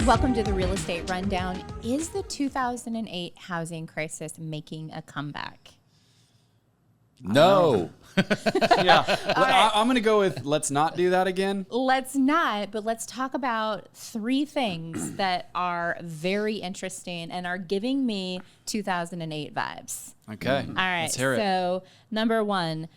Welcome to the Real Estate Rundown. Is the 2008 housing crisis making a comeback? No. Yeah. I'm going to go with let's not do that again. Let's not, but let's talk about three things that are very interesting and are giving me 2008 vibes. Okay. All right. Let's hear it. So, number one,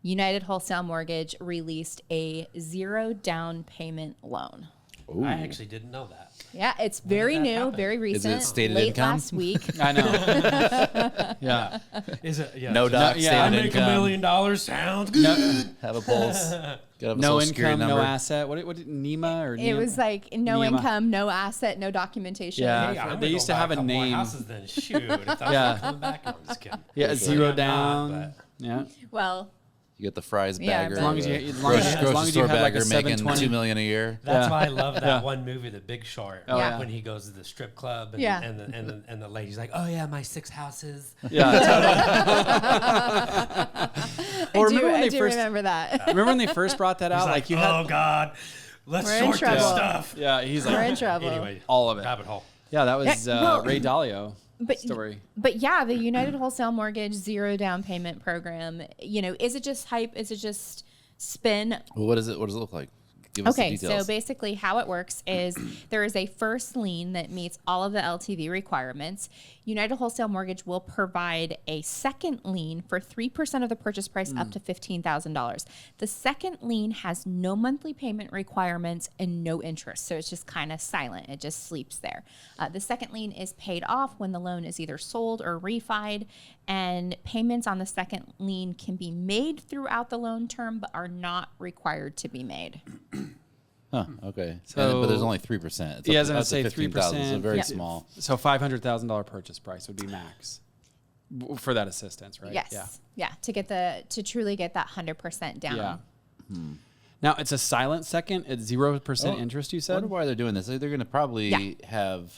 United Wholesale Mortgage released a 0 down payment loan. Ooh. I actually didn't know that. Yeah, it's very new, happen? very recent. Is it stated late income? last week. I know. Yeah. Is it? Yeah. No doc, yeah, stated I make income. $1 million. Sounds good. Have a pulse. Get a No social security income, no number. asset. What did NEMA or It NEMA? was like no Nima. income, no asset, no documentation. Yeah. Hey, I'm They gonna used go to have buy a couple more name. houses then. Shoot, if that's Yeah. not coming back, no, I'm just kidding. Yeah, zero I'm down. not, Yeah. Well, You get the fries Yeah, bagger. as long as you- the as long as- grocery as long as you store have like a bagger making 720. $2 million a year. That's Yeah. why I love that Yeah. one movie, The Big Short. Oh, yeah. When he goes to the strip club and, Yeah. and the lady's like, oh yeah, my 6 houses. Yeah. Well, I do remember that. remember when they first brought that out? He's Like you had oh God, let's We're in short trouble. this stuff. Yeah, he's We're like in trouble. Anyway, all of it. rabbit hole. Yeah, that was Yeah, well, Ray Dalio But story. But yeah, the United Wholesale Mortgage 0 down payment program, is it just hype? Is it just spin? Well, what does it look like? Give us the Okay, so details. basically how it works is there is a first lien that meets all of the LTV requirements. United Wholesale Mortgage will provide a second lien for 3% of the purchase price up to $15,000. The second lien has no monthly payment requirements and no interest, so it's just kind of silent. It just sleeps there. The second lien is paid off when the loan is either sold or refied, and payments on the second lien can be made throughout the loan term but are not required to be made. Huh, okay. So- but there's only 3%. It's Yeah, I up was gonna to say 15,000, so 3%. very Yeah. small. So $500,000 purchase price would be max for that assistance, right? Yes. Yeah. To truly get that 100% down. Yeah. Now it's a silent second at 0% interest. You I said. wonder why they're doing this. They're going to probably Yeah. have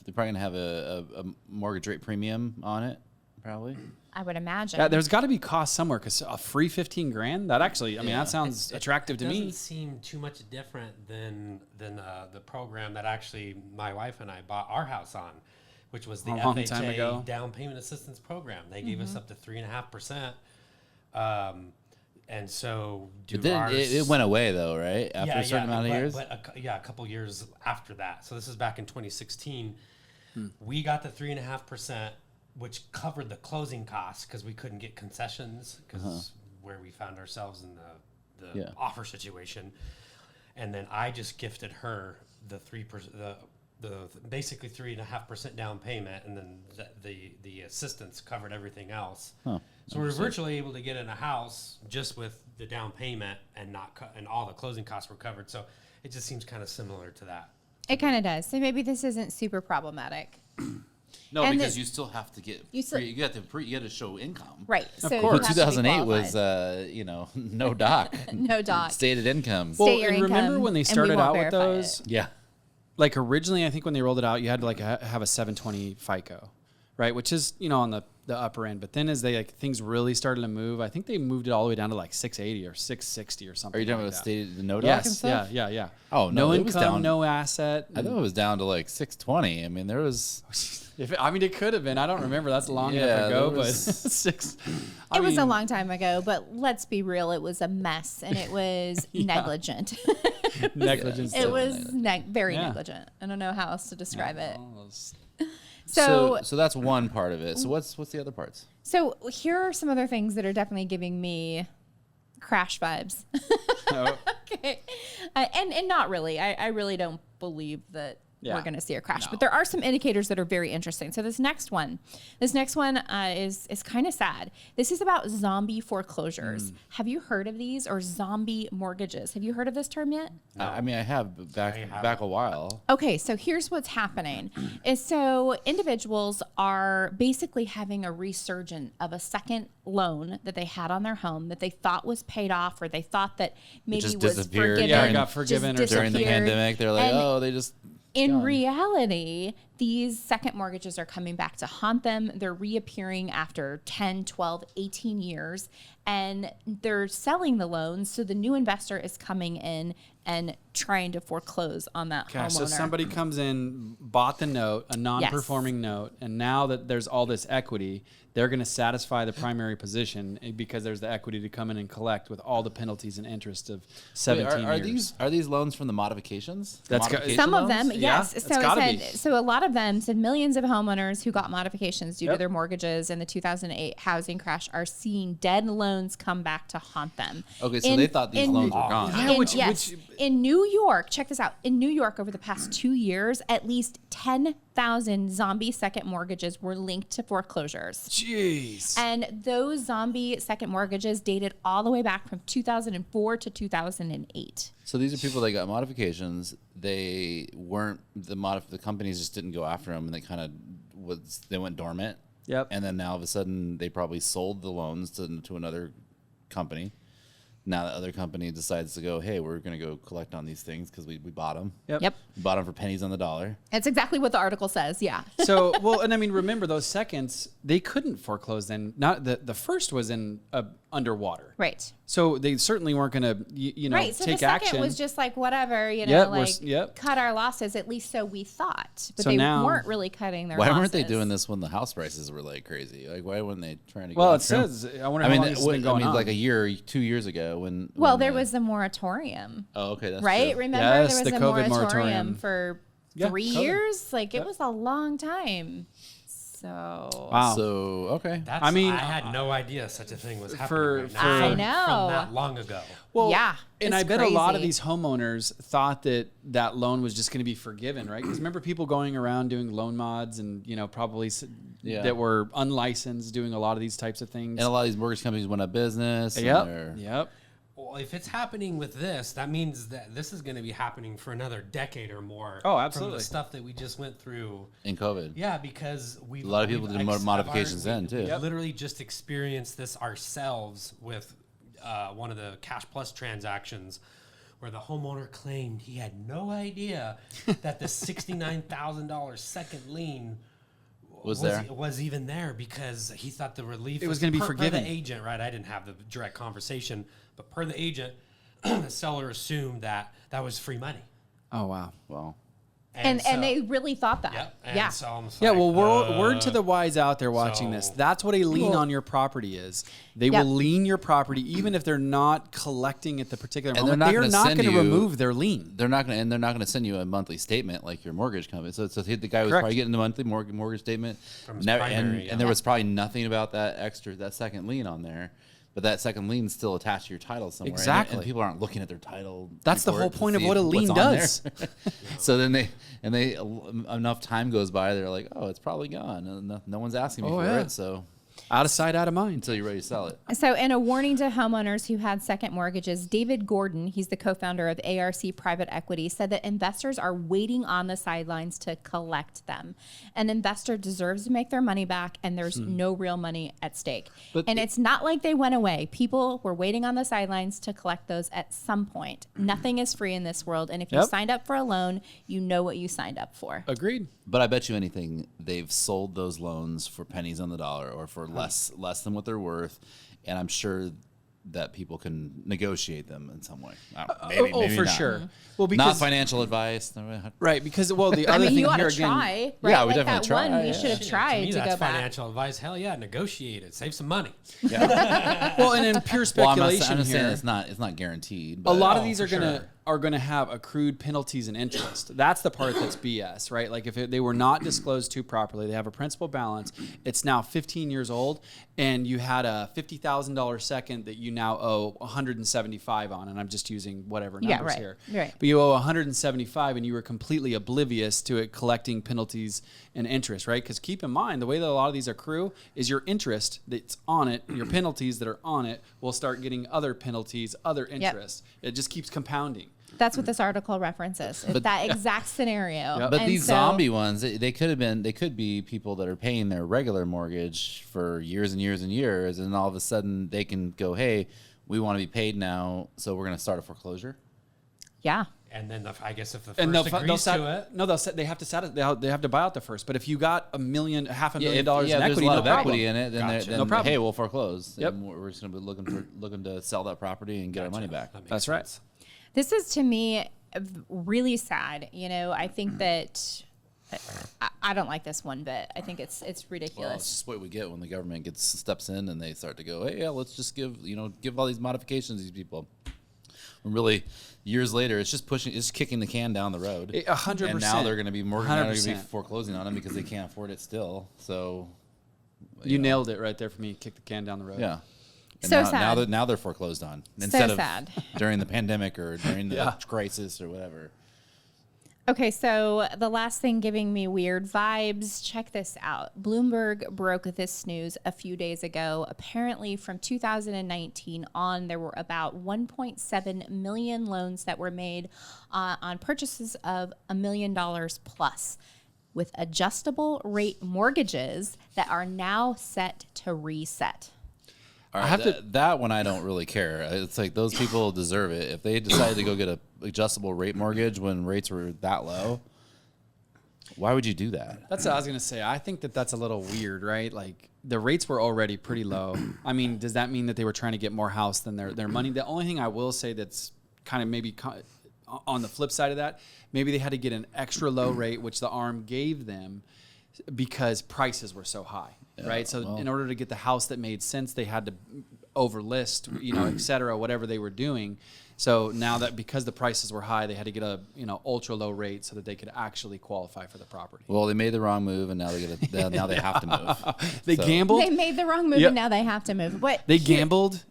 a mortgage rate premium on it, probably. I would imagine. Yeah, there's got to be cost somewhere because a free $15,000. That actually, I mean, that sounds attractive to It me. doesn't seem too much different than the program that actually my wife and I bought our house on, which was the A long time ago. FHA down payment assistance program. They gave Mm-hmm. us up to 3.5%, and so But then it went away, though, right? After a certain amount of years? But a couple years after that. So this is back in 2016. We got the 3.5%, which covered the closing costs because we couldn't get concessions because where we found ourselves in the offer situation. And then I just gifted her the 3%, the basically 3.5% down payment, and then the assistance covered everything else. Huh. So we were virtually able to get in a house just with the down payment and and all the closing costs were covered. So it just seems kind of similar to that. It kind of does. So maybe this isn't super problematic. No, And because the- you still have to get You still- you got to show income. Right. So you course. have to be 2008 was qualified. no doc. no doc. Stated income. State your and remember income, when they and we started won't out with verify those? Yeah. Like originally, I think when they rolled it out, you had to like have a 720 FICO, right? Which is on the upper end. But then as things really started to move, I think they moved it all the way down to like 680 or 660 or something. Are you talking like about that. stated the no doc and Yes. stuff? Yeah. Oh, no, no it was income, down- no asset. I thought it was down to like 620. I mean, there was It could have been. I don't remember. That's long Yeah, enough ago, there but was- six. It was a long time ago, but let's be real. It was a mess and it was negligent. negligence. It was very Yeah. negligent. I don't know how else to describe it. Almost. So so that's one part of it. So what's the other parts? So here are some other things that are definitely giving me crash vibes. Oh, Okay. And not really. I really don't believe that Yeah. we're going to see a crash. No. But there are some indicators that are very interesting. So this next one is kind of sad. This is about zombie foreclosures. Have you heard of these, or zombie mortgages? Have you heard of this term yet? I mean, I have back a while. Okay, so here's what's happening. Is so individuals are basically having a resurgence of a second loan that they had on their home that they thought was paid off, or they thought that maybe just was disappeared. forgiven. Yeah, it got just forgiven or During the disappeared. pandemic, they're like, And oh, they just In reality, these second mortgages are coming back to haunt them. They're reappearing after 10, 12, 18 years, and they're selling the loans. So the new investor is coming in and trying to foreclose on that homeowner. So somebody comes in, bought the note, a non-performing note, and now that there's all this equity, they're going to satisfy the primary position because there's the equity to come in and collect with all the penalties and interest of 17 years. Are these loans from the modifications? Some of them, yes. Yeah, So it's gotta it be. said, so a lot of them said millions of homeowners who got modifications due to their mortgages in the 2008 housing crash are seeing dead loans come back to haunt them. Okay, so they thought these loans were gone. Yeah, In New York, check this out. In New York, over the past 2 years, at least 10,000 zombie second mortgages were linked to foreclosures. Jeez. And those zombie second mortgages dated all the way back from 2004 to 2008. So these are people that got modifications. They weren't the companies just didn't go after them, and they kind of they went dormant. Yep. And then now all of a sudden they probably sold the loans to another company. Now that other company decides to go, hey, we're going to go collect on these things because we bought them. Yep. We bought them for pennies on the dollar. That's exactly what the article says. Yeah. So, well, and I mean, remember those seconds, they couldn't foreclose then. Not the first was in underwater. Right. So they certainly weren't going to, Right. So take the second action. was just like, whatever, Yep, cut our losses, at least so we thought. But So they now- weren't really cutting their Why losses. weren't they doing this when the house prices were like crazy? Like, why weren't they trying to go Well, it after 'em? says, I wonder how long this has been going on. like a year, 2 years ago when. Well, when there was a moratorium, Oh, okay, that's right? true. Remember, Yes, there was the a COVID moratorium moratorium. for Yeah, 3 COVID. years. Like, it was a long time. So. Wow. So okay, That's, I mean, I had no idea such a thing was happening for- right now. for- I From know. that long ago. Well, Yeah, and it's I bet a lot of crazy. these homeowners thought that that loan was just going to be forgiven, right? Because remember people going around doing loan mods and, probably Yeah. that were unlicensed doing a lot of these types of things. and a lot of these mortgage companies went out of business. and Yep. they're- Yep. Well, if it's happening with this, that means that this is going to be happening for another decade or more. Oh, From absolutely. the stuff that we just went through. in COVID. Yeah, because a lot of people did modifications then, too. We literally just experienced this ourselves with one of the Cash Plus transactions where the homeowner claimed he had no idea that the $69,000 second lien was even there because he thought the relief It was gonna be per forgiven. the agent, right? I didn't have the direct conversation, but per the agent, the seller assumed that was free money. Oh, wow. Well, And so- they really thought that. Yep. And Yeah. so I'm just Yeah, like, well, word to the wise out there watching this. so- That's what a lien on your property is. They Yep. will lien your property even if they're not collecting at the particular And they're moment. not They are gonna not send going to you- remove their lien. they're not going to send you a monthly statement like your mortgage company. So the guy was Correct. probably getting the monthly mortgage statement, From his never, primary, yeah. and there was probably nothing about that second lien on there. But that second lien's still attached to your title somewhere. Exactly. And people aren't looking at their title. That's the report whole to point of see what a what's lien on there. does. So then enough time goes by, they're like, oh, it's probably gone. And no one's asking me Oh, for yeah. it. So Out of sight, out of mind. until you're ready to sell it. So, in a warning to homeowners who had second mortgages, David Gordon, he's the co-founder of ARC Private Equity, said that investors are waiting on the sidelines to collect them. An investor deserves to make their money back, and there's no real money at stake. But and it's not like they went away. People were waiting on the sidelines to collect those at some point. Nothing is free in this world, and if you Yep. signed up for a loan, you know what you signed up for. Agreed. But I bet you anything, they've sold those loans for pennies on the dollar or for less than what they're worth, and I'm sure that people can negotiate them in some way. Maybe for not. sure. Well, Not because financial advice. right, because the I other mean, thing you ought here to again. try, right? Yeah, we like definitely that try, one, we yeah. should have to tried me, to that's go back. financial advice. Hell yeah, negotiate it. Save some money. Well, and in pure Well, I'm speculation not saying here, it's not guaranteed. a But lot of Oh, these for are gonna have accrued penalties and interest. That's the part that's BS, right? Like if they were not disclosed to properly, they have a principal balance. It's now 15 years old, and you had a $50,000 second that you now owe 175 on, and I'm just using whatever numbers Yeah, right, here. right. But you owe 175, and you were completely oblivious to it collecting penalties and interest, right? Because keep in mind, the way that a lot of these accrue is your interest that's on it, your penalties that are on it will start getting other penalties, other interest. It just keeps compounding. That's what this article references. It's that exact scenario. Yep. But And these so- zombie ones, they could be people that are paying their regular mortgage for years and years and years, and all of a sudden they can go, hey, we want to be paid now, so we're going to start a foreclosure. Yeah. And then I guess if the And first agrees to it, no, they have to buy out the first. But if you got $1 million, half a million dollars in there's equity, a lot no of problem. equity in it, then, Gotcha. then No problem. hey, we'll foreclose. Yep. And we're just going to be looking to sell that property and get our money back. that makes That's right. sense. This is, to me, really sad. You know, I think that I don't like this one bit. I think it's Well, it's ridiculous. just what we get when the government steps in and they start to go, hey, yeah, let's just give all these modifications to these people. And really, years later, it's just kicking the can down the road. 100%. And now they're going to be now they're going to be 100%. foreclosing on them because they can't afford it still. So You nailed it right there for me. Kick the can down the road. yeah. And So now, sad. now they're foreclosed on instead of sad. during the pandemic or during the Yeah. crisis or whatever. Okay, so the last thing giving me weird vibes, check this out. Bloomberg broke this news a few days ago. Apparently, from 2019 on, there were about 1.7 million loans that were made on purchases of $1 million plus, with adjustable rate mortgages that are now set to reset. All right, that one I don't really care. It's like those people deserve it. If they decided to go get a adjustable rate mortgage when rates were that low, why would you do that? That's what I was going to say. I think that's a little weird, right? Like the rates were already pretty low. I mean, does that mean that they were trying to get more house than their money? The only thing I will say that's kind of maybe on the flip side of that, maybe they had to get an extra low rate, which the ARM gave them because prices were so high, right? So in order to get the house that made sense, they had to overlist, et cetera, whatever they were doing. So now that because the prices were high, they had to get a ultra low rate so that they could actually qualify for the property. Well, they made the wrong move, and now now they have to move. They gambled. They made the wrong move Yep. and now they have to move. What? They gambled,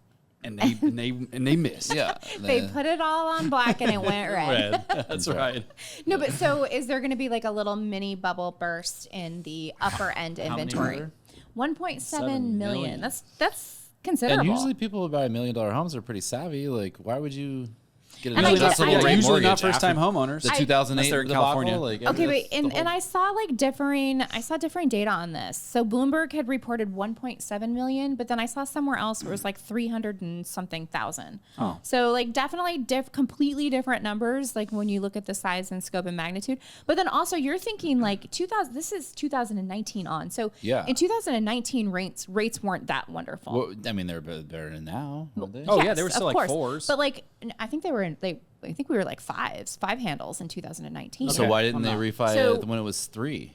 and they missed. Yeah, They put it all on black and it went red. That's right. No, but so is there going to be like a little mini bubble burst in the upper end many inventory? were 1.7 7 million. million. That's considerable. And usually people who buy $1 million homes are pretty savvy. Like, why would you get an And I get- adjustable I rate get- Usually not mortgage first-time after homeowners. The I- 2008 Unless they're in debacle? California. Like, Okay, wait, that's the and whole- I saw differing data on this. So Bloomberg had reported 1.7 million, but then I saw somewhere else where it was like 300 and something thousand. Oh. So like definitely completely different numbers, like when you look at the size and scope and magnitude. But then also you're thinking like 2000. This is 2019 on. So Yeah. in 2019 rates weren't that wonderful. Well, I mean, they're better than now, weren't they? Oh, yeah, they were Yes, still of like course. 4s. But like I think I think we were like five handles in 2019. So why didn't I'm they not. refi So- it when it was 3?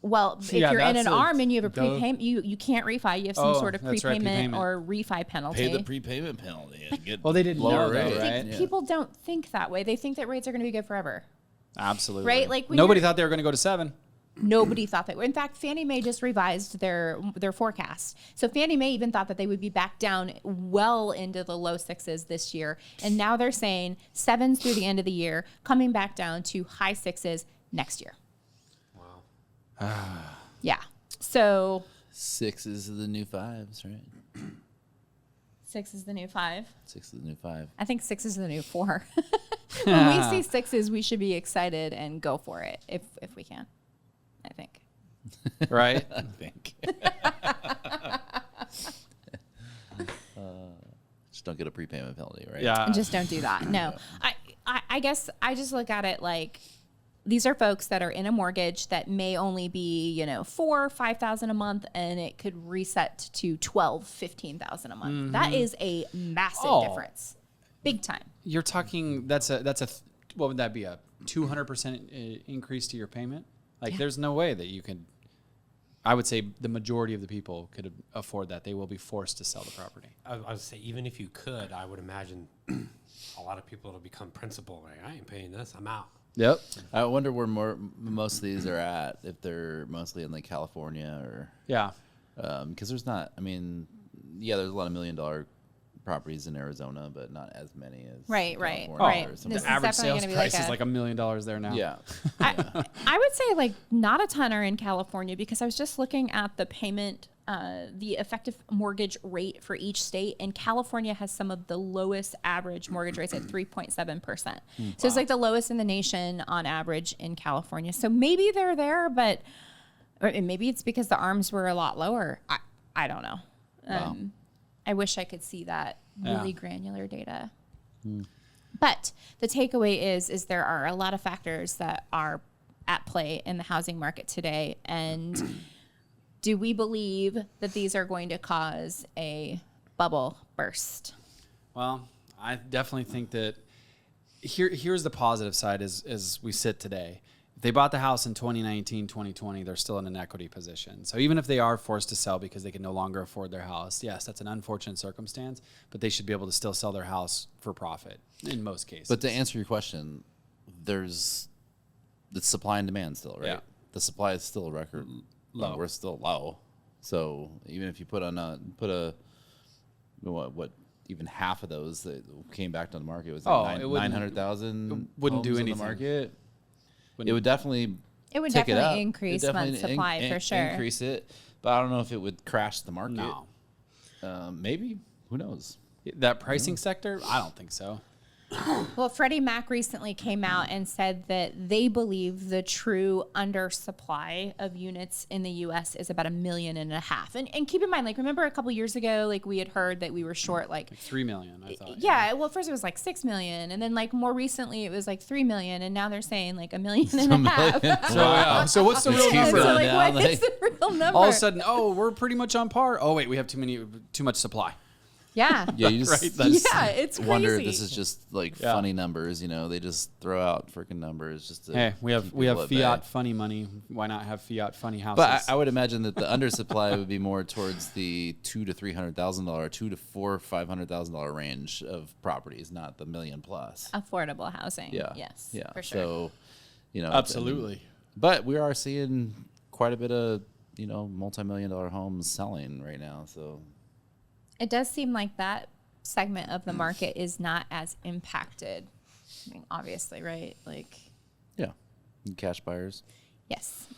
Well, if Yeah, you're in that's an a- ARM and you have a duh. prepayment, you can't refi. You have some Oh, sort of that's right, prepayment prepayment. or refi penalty. Pay the prepayment penalty. And get Well, they didn't lower know, though, rate. right? Yeah. People don't think that way. They think that rates are going to be good forever. Absolutely. Right? Like when nobody you're- thought they were going to go to 7. Nobody thought that. In fact, Fannie Mae just revised their forecast. So Fannie Mae even thought that they would be back down well into the low 6s this year, and now they're saying 7s through the end of the year, coming back down to high 6s next year. Wow. Yeah. So 6 is the new 5s, right? 6 is the new 5. 6 is the new 5. I think 6 is the new 4. When we see 6s, we should be excited and go for it if we can. I think. Right? I think. Just don't get a prepayment penalty, right? Yeah. Just don't do that. No. I guess I just look at it like these are folks that are in a mortgage that may only be, $4,000 or $5,000 a month, and it could reset to $12,000, $15,000 a month. That is a massive Oh. difference. Big time. You're talking what would that be, a 200% increase to your payment? Like there's no way that you could. I would say the majority of the people could afford that. They will be forced to sell the property. I would say even if you could, I would imagine a lot of people will become principal. Like, I ain't paying this. I'm out. Yep. I wonder where most of these are at, if they're mostly in like California or Yeah. because there's not. I mean, yeah, there's a lot of $1 million properties in Arizona, but not as many as Right. California or something. This The is average definitely sales gonna be price like is like $1 million there now. Yeah. I would say like not a ton are in California because I was just looking at the payment, the effective mortgage rate for each state, and California has some of the lowest average mortgage rates at 3.7%. So it's like the lowest in the nation on average in California. So maybe they're there, but or maybe it's because the ARMs were a lot lower. I don't know. Wow. I wish I could see that really Yeah. granular data. But the takeaway is there are a lot of factors that are at play in the housing market today. And do we believe that these are going to cause a bubble burst? Well, I definitely think that here's the positive side as we sit today. If they bought the house in 2019, 2020, they're still in an equity position. So even if they are forced to sell because they can no longer afford their house, yes, that's an unfortunate circumstance, but they should be able to still sell their house for profit in most cases. But to answer your question, there's the supply and demand still, right? Yeah. The supply is still a record low. We're still low. So even if you put what even half of those that came back to the market was 900,000 wouldn't do anything. On the market. It would definitely Increase month supply for sure. Increase it, but I don't know if it would crash the market. No. Maybe. Who knows? That pricing sector? I don't think so. Well, Freddie Mac recently came out and said that they believe the true undersupply of units in the U.S. is about 1.5 million. And keep in mind, like, remember a couple years ago, like, we had heard that we were short, like 3 million, I thought. Yeah, well, first it was like 6 million. And then, like, more recently, it was like 3 million. And now they're saying like 1.5 million. So what's the real number? So, like, what is the real number? All of a sudden, we're pretty much on par. Oh, wait, we have too much supply. Yeah. Yeah, you just it's crazy. wonder if this is just like funny numbers. You know, they just throw out freaking numbers just to. Hey, we have fiat funny money. Why not have fiat funny houses? But I would imagine that the undersupply would be more towards the $200,000 to $300,000, $200,000 to $500,000 range of properties, not the $1 million plus. Affordable housing. Yeah. Yes. Yeah. For sure. So, you know, absolutely. But we are seeing quite a bit of multi-million-dollar homes selling right now. So. It does seem like that segment of the market is not as impacted. I mean, obviously, right? Like, yeah, cash buyers. Yes.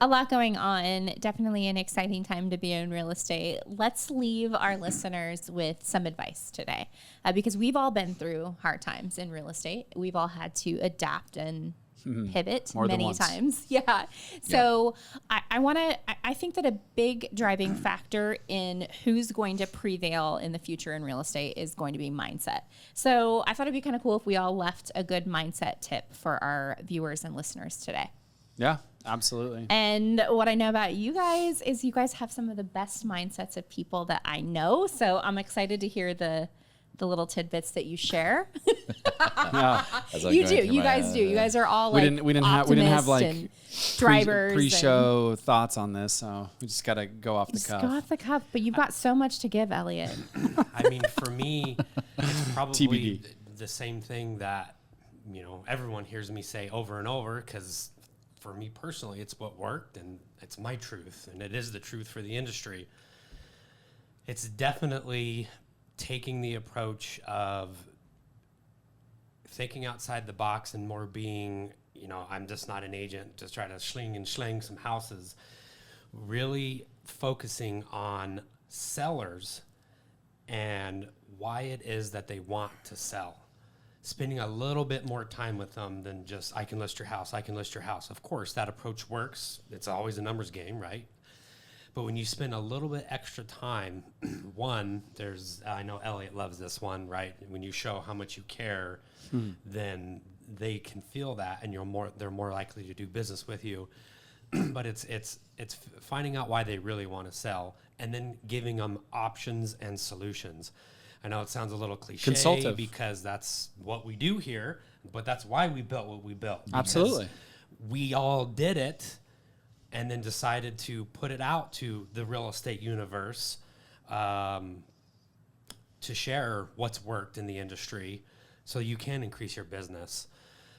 A lot going on. Definitely an exciting time to be in real estate. Let's leave our listeners with some advice today, because we've all been through hard times in real estate. We've all had to adapt and pivot many times. Yeah. So I think that a big driving factor in who's going to prevail in the future in real estate is going to be mindset. So I thought it'd be kind of cool if we all left a good mindset tip for our viewers and listeners today. Yeah, absolutely. And what I know about you guys is you guys have some of the best mindsets of people that I know. So I'm excited to hear the little tidbits that you share. You do. You guys do. You guys are all like we didn't have like drivers pre-show thoughts on this, so we just got to go off the cuff. Go off the cuff, but you've got so much to give, Elliot. I mean, for me, it's probably TBD. The same thing that everyone hears me say over and over, because for me personally, it's what worked and it's my truth, and it is the truth for the industry. It's definitely taking the approach of thinking outside the box and more being, I'm just not an agent, just try to sling some houses. Really focusing on sellers and why it is that they want to sell. Spending a little bit more time with them than just, I can list your house, I can list your house. Of course, that approach works. It's always a numbers game, right? But when you spend a little bit extra time, I know Elliot loves this one, right? When you show how much you care, then they can feel that, and they're more likely to do business with you. But it's finding out why they really want to sell, and then giving them options and solutions. I know it sounds a little cliche Consultative. because that's what we do here, but that's why we built what we built. Absolutely. We all did it, and then decided to put it out to the real estate universe to share what's worked in the industry so you can increase your business.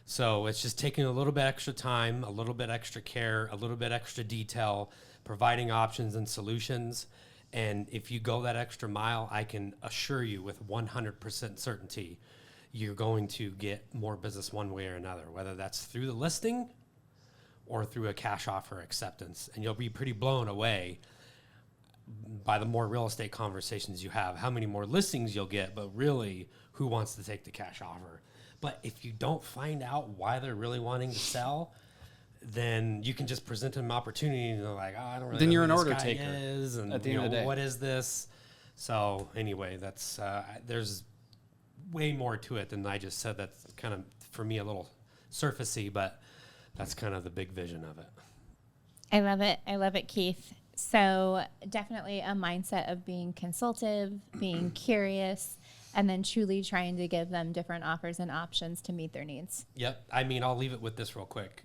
So it's just taking a little bit extra time, a little bit extra care, a little bit extra detail, providing options and solutions. And if you go that extra mile, I can assure you with 100% certainty, you're going to get more business one way or another, whether that's through the listing or through a cash offer acceptance. And you'll be pretty blown away by the more real estate conversations you have, how many more listings you'll get, but really who wants to take the cash offer. But if you don't find out why they're really wanting to sell, then you can just present them an opportunity and they're like, I don't really then know you're who an this order guy taker is, and at the end of the day. what is this? So anyway, that's there's way more to it than I just said. That's kind of, for me, a little surfacey, but that's kind of the big vision of it. I love it. I love it, Keith. So definitely a mindset of being consultative, being curious, and then truly trying to give them different offers and options to meet their needs. Yep. I mean, I'll leave it with this real quick.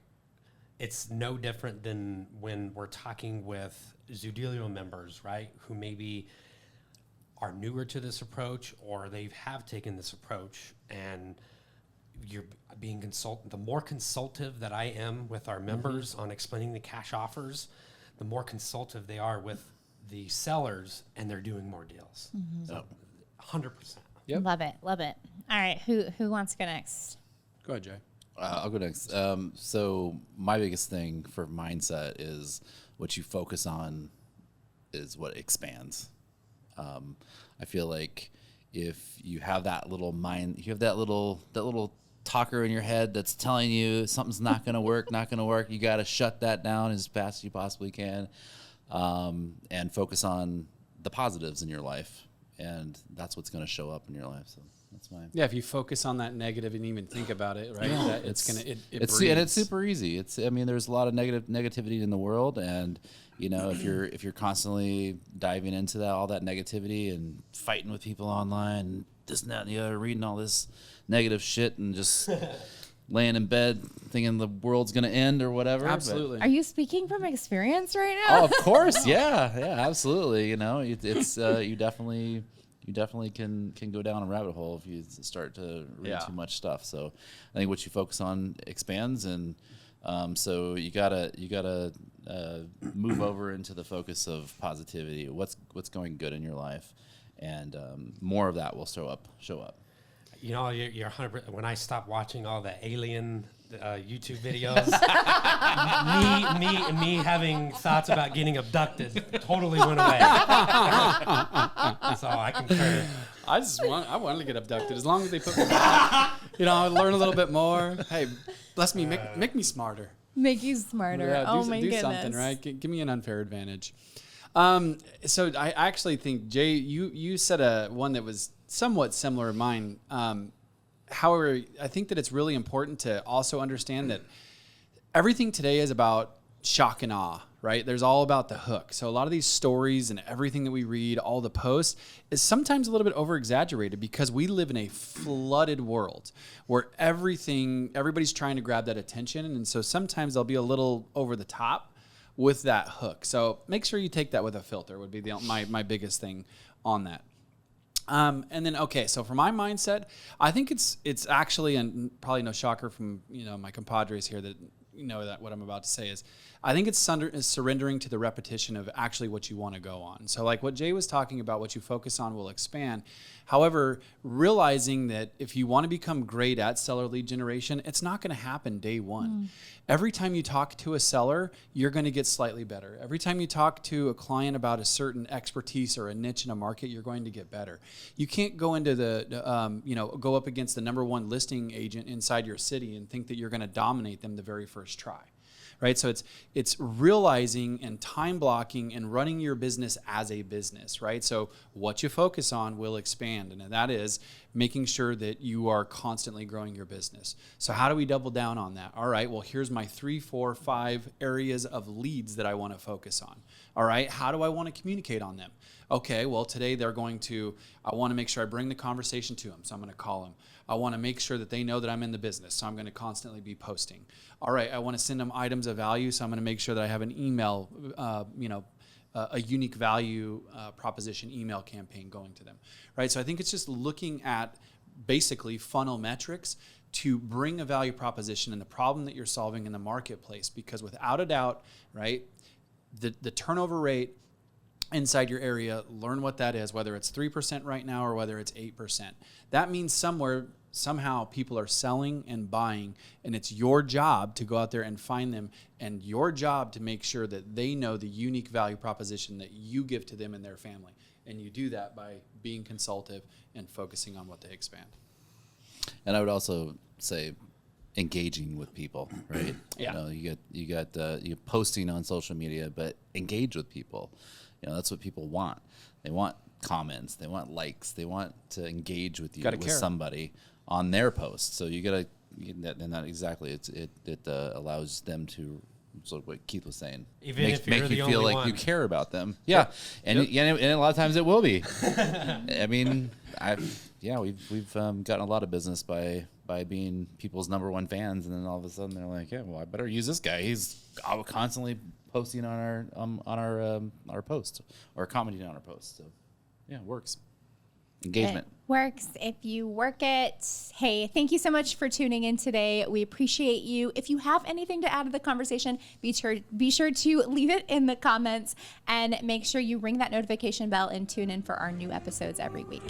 It's no different than when we're talking with Zoodealio members, right, who maybe are newer to this approach or they have taken this approach, and you're being the more consultative that I am with our members on explaining the cash offers, the more consultative they are with the sellers, and they're doing more deals. So 100%. Yep. Love it. Love it. All right. Who wants to go next? Go ahead, Jay. I'll go next. So my biggest thing for mindset is what you focus on is what expands. I feel like if you have that little you have that little talker in your head that's telling you something's not going to work, you got to shut that down as fast as you possibly can, and focus on the positives in your life. And that's what's going to show up in your life. So that's mine. Yeah, if you focus on that negative and even think about it, right? Yeah, That it's gonna and it's breeds. super easy. There's a lot of negativity in the world, and if you're constantly diving into all that negativity and fighting with people online, and this and that and the other, reading all this negative shit and just laying in bed thinking the world's gonna end or whatever. Absolutely. Are you speaking from experience right But, now? of course, yeah, absolutely. It's you definitely can go down a rabbit hole if you start to read too much stuff. So I think what you focus on expands, and so you gotta move over into the focus of positivity. What's going good in your life, and more of that will show up. You're 100%. When I stopped watching all the alien YouTube videos, me having thoughts about getting abducted totally went away. So I concur. I wanted to get abducted as long as they put me back. Learn a little bit more. Hey, bless me, make me smarter. Make you smarter. Yeah, my do goodness. something, right? Give me an unfair advantage. So I actually think, Jay, you said one that was somewhat similar to mine. However, I think that it's really important to also understand that everything today is about shock and awe, right? There's all about the hook. So a lot of these stories and everything that we read, all the posts, is sometimes a little bit over exaggerated because we live in a flooded world where everybody's trying to grab that attention. And so sometimes they'll be a little over the top with that hook. So make sure you take that with a filter would be my biggest thing on that. And then, okay, so for my mindset, I think it's actually, and probably no shocker from, my compadres here that that what I'm about to say is, I think it's surrendering to the repetition of actually what you want to go on. So like what Jay was talking about, what you focus on will expand. However, realizing that if you want to become great at seller lead generation, it's not going to happen day one. Every time you talk to a seller, you're going to get slightly better. Every time you talk to a client about a certain expertise or a niche in a market, you're going to get better. You can't go into go up against the number one listing agent inside your city and think that you're going to dominate them the very first try. Right, so it's realizing and time blocking and running your business as a business, right? So what you focus on will expand, and that is making sure that you are constantly growing your business. So how do we double down on that? All right, well, here's my 3, 4, 5 areas of leads that I want to focus on. All right, how do I want to communicate on them? Okay, well, today I want to make sure I bring the conversation to them, so I'm going to call them. I want to make sure that they know that I'm in the business, so I'm going to constantly be posting. All right, I want to send them items of value, so I'm going to make sure that I have an email, a unique value proposition email campaign going to them, right? So I think it's just looking at basically funnel metrics to bring a value proposition and the problem that you're solving in the marketplace, because without a doubt, right, the turnover rate inside your area, learn what that is, whether it's 3% right now or whether it's 8%. That means somehow people are selling and buying, and it's your job to go out there and find them, and your job to make sure that they know the unique value proposition that you give to them and their family. And you do that by being consultative and focusing on what they expand. And I would also say engaging with people, right? Yeah. You got posting on social media, but engage with people. That's what people want. They want comments, they want likes, they want to engage with you, Gotta with care. somebody on their post. So you gotta, and that exactly, it allows them to, so what Keith was saying, Even make if you're the you feel only like you one. care about them. Yeah, and and a lot of times it will be. I mean, we've gotten a lot of business by being people's number one fans, and then all of a sudden they're like, yeah, well, I better use this guy. He's constantly posting on our post or commenting on our post. So yeah, it works. Engagement. It works if you work it. Hey, thank you so much for tuning in today. We appreciate you. If you have anything to add to the conversation, be sure to leave it in the comments, and make sure you ring that notification bell and tune in for our new episodes every week.